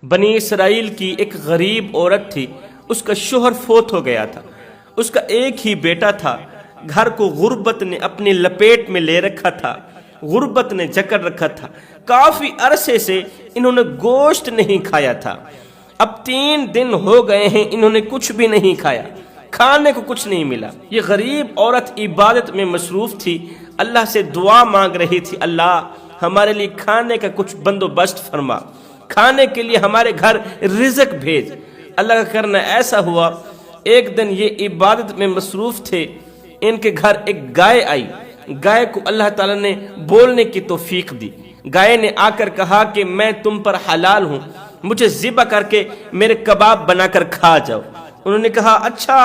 بنی اسرائیل کی ایک غریب عورت تھی، اس کا شوہر فوت ہو گیا تھا، اس کا ایک ہی بیٹا تھا، گھر کو غربت نے اپنی لپیٹ میں لے رکھا تھا، غربت نے جکڑ رکھا تھا، کافی عرصے سے انہوں نے گوشت نہیں کھایا تھا۔ اب 3 دن ہو گئے ہیں انہوں نے کچھ بھی نہیں کھایا، کھانے کو کچھ نہیں ملا۔ یہ غریب عورت عبادت میں مصروف تھی، اللہ سے دعا مانگ رہی تھی، اللہ ہمارے لیے کھانے کا کچھ بندوبست فرما، کھانے کے لیے ہمارے گھر رزق بھیج۔ اللہ کا کرنا ایسا ہوا، ایک دن یہ عبادت میں مصروف تھے، ان کے گھر ایک گائے آئی۔ گائے کو اللہ تعالیٰ نے بولنے کی توفیق دی۔ گائے نے آ کر کہا کہ میں تم پر حلال ہوں، مجھے ذبح کر کے میرے کباب بنا کر کھا جاؤ۔ انہوں نے کہا اچھا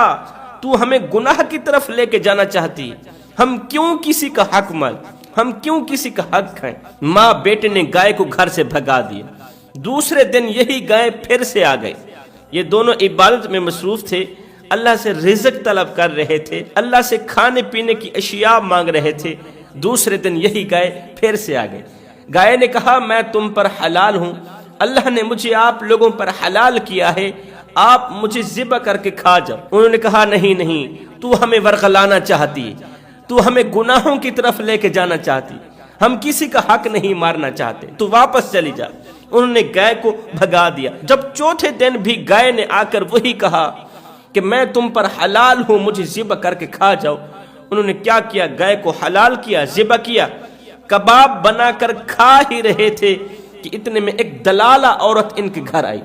تو ہمیں گناہ کی طرف لے کے جانا چاہتی ہے، ہم کیوں کسی کا حق مال، ہم کیوں کسی کا حق کھائیں۔ ماں بیٹے نے گائے کو گھر سے بھگا دیا۔ دوسرے دن یہی گائے پھر سے آ گئی۔ یہ دونوں عبادت میں مصروف تھے، اللہ سے رزق طلب کر رہے تھے، اللہ سے کھانے پینے کی اشیاء مانگ رہے تھے۔ دوسرے دن یہی گائے پھر سے آ گئی۔ گائے نے کہا میں تم پر حلال ہوں، اللہ نے مجھے آپ لوگوں پر حلال کیا ہے، آپ مجھے ذبح کر کے کھا جاؤ۔ انہوں نے کہا نہیں نہیں، تو ہمیں ورغلانا چاہتی ہے، تو ہمیں گناہوں کی طرف لے کے جانا چاہتی، ہم کسی کا حق نہیں مارنا چاہتے، تو واپس چلی جا۔ انہوں نے گائے کو بھگا دیا۔ جب چوتھے دن بھی گائے نے آ کر وہی کہا کہ میں تم پر حلال ہوں، مجھے ذبح کر کے کھا جاؤ۔ انہوں نے کیا کیا، گائے کو حلال کیا، ذبح کیا، کباب بنا کر کھا ہی رہے تھے کہ اتنے میں ایک دلالہ عورت ان کے گھر آئی۔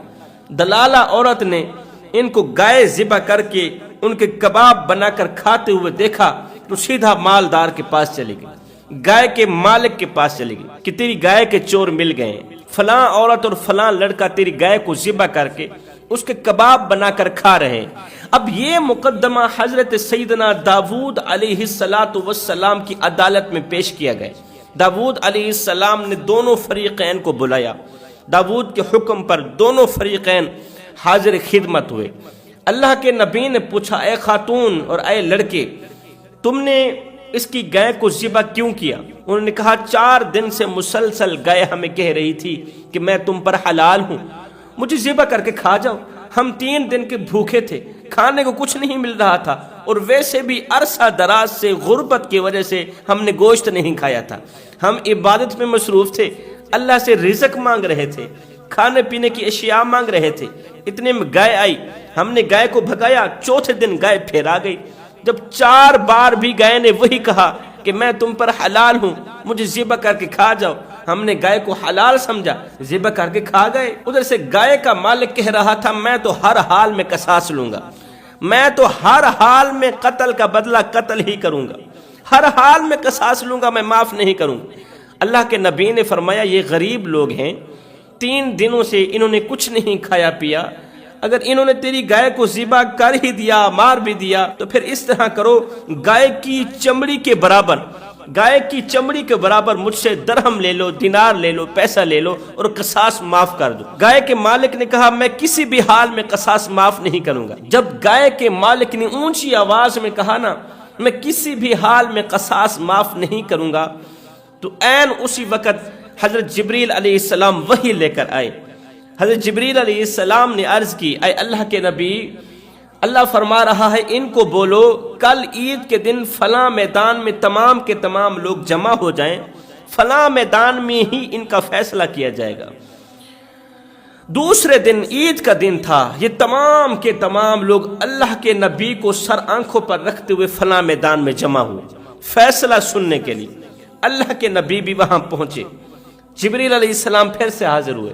دلالہ عورت نے ان کو گائے ذبح کر کے ان کے کباب بنا کر کھاتے ہوئے دیکھا تو سیدھا مالدار کے پاس چلی گئی، گائے کے مالک کے پاس چلی گئی کہ تیری گائے کے چور مل گئے، فلاں عورت اور فلاں لڑکا تیری گائے کو ذبح کر کے اس کے کباب بنا کر کھا رہے ہیں۔ اب یہ مقدمہ حضرت سیدنا داؤد علیہ السلام کی عدالت میں پیش کیا گیا۔ داؤد علیہ السلام نے دونوں فریقین کو بلایا، داؤد کے حکم پر دونوں فریقین حاضر خدمت ہوئے۔ اللہ کے نبی نے پوچھا اے خاتون اور اے لڑکے، تم نے اس کی گائے کو ذبح کیوں کیا؟ انہوں نے کہا 4 دن سے مسلسل گائے ہمیں کہہ رہی تھی کہ میں تم پر حلال ہوں، مجھے ذبح کر کے کھا جاؤ۔ ہم 3 دن کے بھوکے تھے، کھانے کو کچھ نہیں مل رہا تھا، اور ویسے بھی عرصہ دراز سے غربت کی وجہ سے ہم نے گوشت نہیں کھایا تھا، ہم عبادت میں مصروف تھے، اللہ سے رزق مانگ رہے تھے، کھانے پینے کی اشیاء مانگ رہے تھے۔ اتنے میں گائے آئی، ہم نے گائے کو بھگایا، چوتھے دن گائے پھر آ گئی۔ جب 4 بار بھی گائے نے وہی کہا کہ میں تم پر حلال ہوں، مجھے ذبح کر کے کھا جاؤ، ہم نے گائے کو حلال سمجھا، ذبح کر کے کھا گئے۔ ادھر سے گائے کا مالک کہہ رہا تھا میں تو ہر حال میں قصاص لوں گا، میں تو ہر حال میں قتل کا بدلہ قتل ہی کروں گا، ہر حال میں قصاص لوں گا، میں معاف نہیں کروں گا۔ اللہ کے نبی نے فرمایا یہ غریب لوگ ہیں، 3 دنوں سے انہوں نے کچھ نہیں کھایا پیا، اگر انہوں نے تیری گائے کو ذبح کر ہی دیا، مار بھی دیا، تو پھر اس طرح کرو، گائے کی چمڑی کے برابر، گائے کی چمڑی کے برابر مجھ سے درہم لے لو، دینار لے لو، پیسہ لے لو اور قصاص معاف کر دو۔ گائے کے مالک نے کہا میں کسی بھی حال میں قصاص معاف نہیں کروں گا۔ جب گائے کے مالک نے اونچی آواز میں کہا نا میں کسی بھی حال میں قصاص معاف نہیں کروں گا، تو عین اسی وقت حضرت جبریل علیہ السلام وحی لے کر آئے۔ حضرت جبریل علیہ السلام نے عرض کی اے اللہ کے نبی، اللہ فرما رہا ہے ان کو بولو کل عید کے دن فلاں میدان میں تمام کے تمام لوگ جمع ہو جائیں، فلاں میدان میں ہی ان کا فیصلہ کیا جائے گا۔ دوسرے دن عید کا دن تھا، یہ تمام کے تمام لوگ اللہ کے نبی کو سر آنکھوں پر رکھتے ہوئے فلاں میدان میں جمع ہوئے فیصلہ سننے کے لیے۔ اللہ کے نبی بھی وہاں پہنچے، جبریل علیہ السلام پھر سے حاضر ہوئے،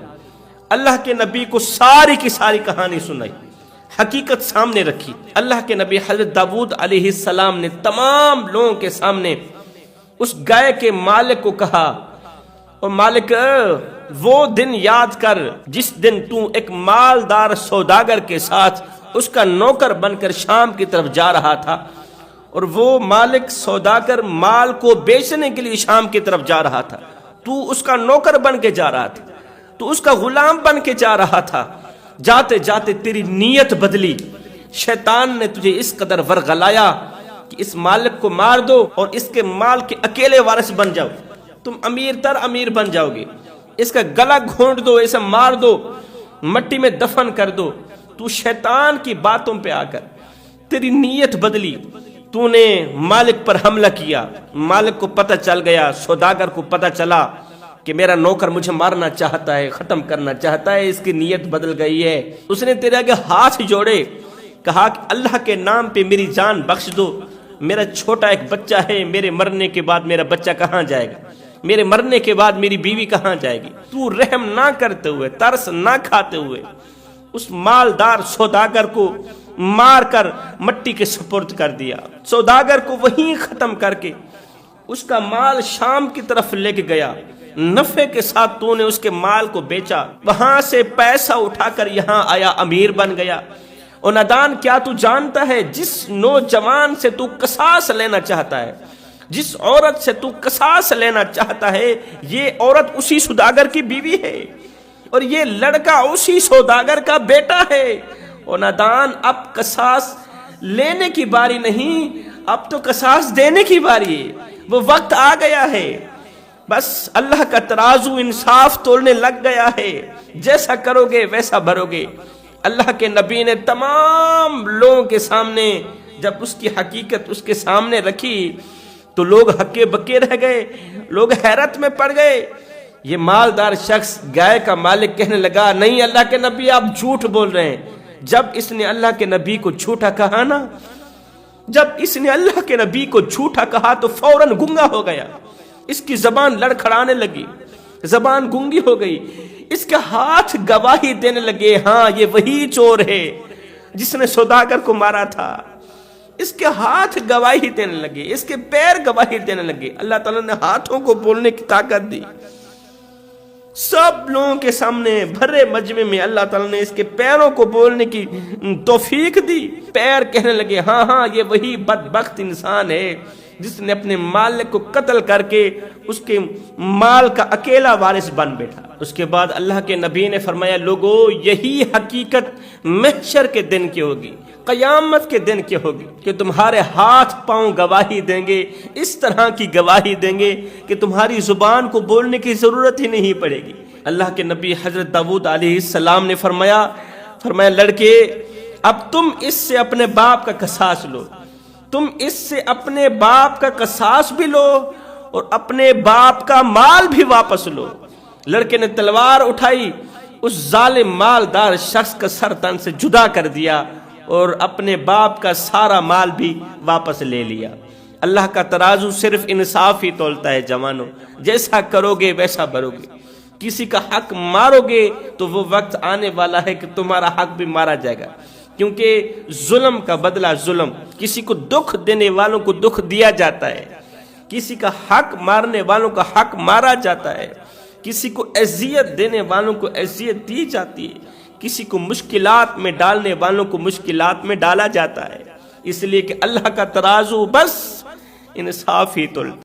اللہ کے نبی کو ساری کی ساری کہانی سنائی، حقیقت سامنے رکھی۔ اللہ کے نبی حضرت داؤد علیہ السلام نے تمام لوگوں کے سامنے اس گائے کے مالک کو کہا اور مالک وہ دن یاد کر جس دن تو ایک مالدار سوداگر کے ساتھ اس کا نوکر بن کر شام کی طرف جا رہا تھا، اور وہ مالک سوداگر مال کو بیچنے کے لیے شام کی طرف جا رہا تھا، تو اس کا نوکر بن کے جا رہا تھا، تو اس کا غلام بن کے جا رہا تھا۔ جاتے جاتے تیری نیت بدلی، شیطان نے تجھے اس قدر ورغلایا کہ اس مالک کو مار دو اور اس کے مال کے اکیلے وارث بن جاؤ، تم امیر تر امیر بن جاؤ گے، اس کا گلا گھونٹ دو، اسے مار دو، مٹی میں دفن کر دو۔ تو شیطان کی باتوں پہ آ کر تیری نیت بدلی، تو نے مالک پر حملہ کیا، مالک کو پتہ چل گیا، سوداگر کو پتہ چلا کہ میرا نوکر مجھے مارنا چاہتا ہے، ختم کرنا چاہتا ہے، اس کی نیت بدل گئی ہے۔ اس نے تیرے آگے ہاتھ جوڑے، کہا کہ اللہ کے نام پہ میری جان بخش دو، میرا چھوٹا ایک بچہ ہے، میرے مرنے کے بعد میرا بچہ کہاں جائے گا، میرے مرنے کے بعد میری بیوی کہاں جائے گی۔ تو رحم نہ کرتے ہوئے، ترس نہ کھاتے ہوئے اس مالدار سوداگر کو مار کر مٹی کے سپرد کر دیا۔ سوداگر کو وہیں ختم کر کے اس کا مال شام کی طرف لے کے گیا، نفع کے ساتھ تو نے اس کے مال کو بیچا، وہاں سے پیسہ اٹھا کر یہاں آیا، امیر بن گیا۔ اور نادان، کیا تو جانتا ہے جس نوجوان سے تو قصاص لینا چاہتا ہے، جس عورت سے تو قصاص لینا چاہتا ہے، یہ عورت اسی سوداگر کی بیوی ہے اور یہ لڑکا اسی سوداگر کا بیٹا ہے۔ اور نادان، اب قصاص لینے کی باری نہیں، اب تو قصاص دینے کی باری ہے، وہ وقت آ گیا ہے۔ بس اللہ کا ترازو انصاف تولنے لگ گیا ہے، جیسا کرو گے ویسا بھرو گے۔ اللہ کے نبی نے تمام لوگوں کے سامنے جب اس کی حقیقت اس کے سامنے رکھی تو لوگ ہکے بکے رہ گئے، لوگ حیرت میں پڑ گئے۔ یہ مالدار شخص گائے کا مالک کہنے لگا، نہیں اللہ کے نبی آپ جھوٹ بول رہے ہیں۔ جب اس نے اللہ کے نبی کو جھوٹا کہا نا، جب اس نے اللہ کے نبی کو جھوٹا کہا تو فوراً گنگا ہو گیا، اس کی زبان لڑکھڑانے لگی، زبان گنگی ہو گئی، اس کے ہاتھ گواہی دینے لگے، ہاں یہ وہی چور ہے جس نے سوداگر کو مارا تھا۔ اس کے ہاتھ گواہی دینے لگے، اس کے پیر گواہی دینے لگے۔ اللہ تعالیٰ نے ہاتھوں کو بولنے کی طاقت دی، سب لوگوں کے سامنے بھرے مجمع میں اللہ تعالیٰ نے اس کے پیروں کو بولنے کی توفیق دی۔ پیر کہنے لگے، ہاں ہاں یہ وہی بدبخت انسان ہے جس نے اپنے مالک کو قتل کر کے اس کے مال کا اکیلا وارث بن بیٹھا۔ اس کے بعد اللہ کے نبی نے فرمایا، لوگو یہی حقیقت محشر کے دن کی ہوگی، قیامت کے دن کی ہوگی، کہ تمہارے ہاتھ پاؤں گواہی دیں گے، اس طرح کی گواہی دیں گے کہ تمہاری زبان کو بولنے کی ضرورت ہی نہیں پڑے گی۔ اللہ کے نبی حضرت داؤد علیہ السلام نے فرمایا لڑکے، اب تم اس سے اپنے باپ کا قصاص لو، تم اس سے اپنے باپ کا قصاص بھی لو اور اپنے باپ کا مال بھی واپس لو۔ لڑکے نے تلوار اٹھائی، اس ظالم مالدار شخص کا سر تن سے جدا کر دیا اور اپنے باپ کا سارا مال بھی واپس لے لیا۔ اللہ کا ترازو صرف انصاف ہی تولتا ہے جوانوں، جیسا کرو گے ویسا بھرو گے۔ کسی کا حق مارو گے تو وہ وقت آنے والا ہے کہ تمہارا حق بھی مارا جائے گا، کیونکہ ظلم کا بدلہ ظلم، کسی کو دکھ دینے والوں کو دکھ دیا جاتا ہے، کسی کا حق مارنے والوں کا حق مارا جاتا ہے، کسی کو اذیت دینے والوں کو اذیت دی جاتی ہے، کسی کو مشکلات میں ڈالنے والوں کو مشکلات میں ڈالا جاتا ہے۔ اس لیے کہ اللہ کا ترازو بس انصاف ہی تولتا ہے۔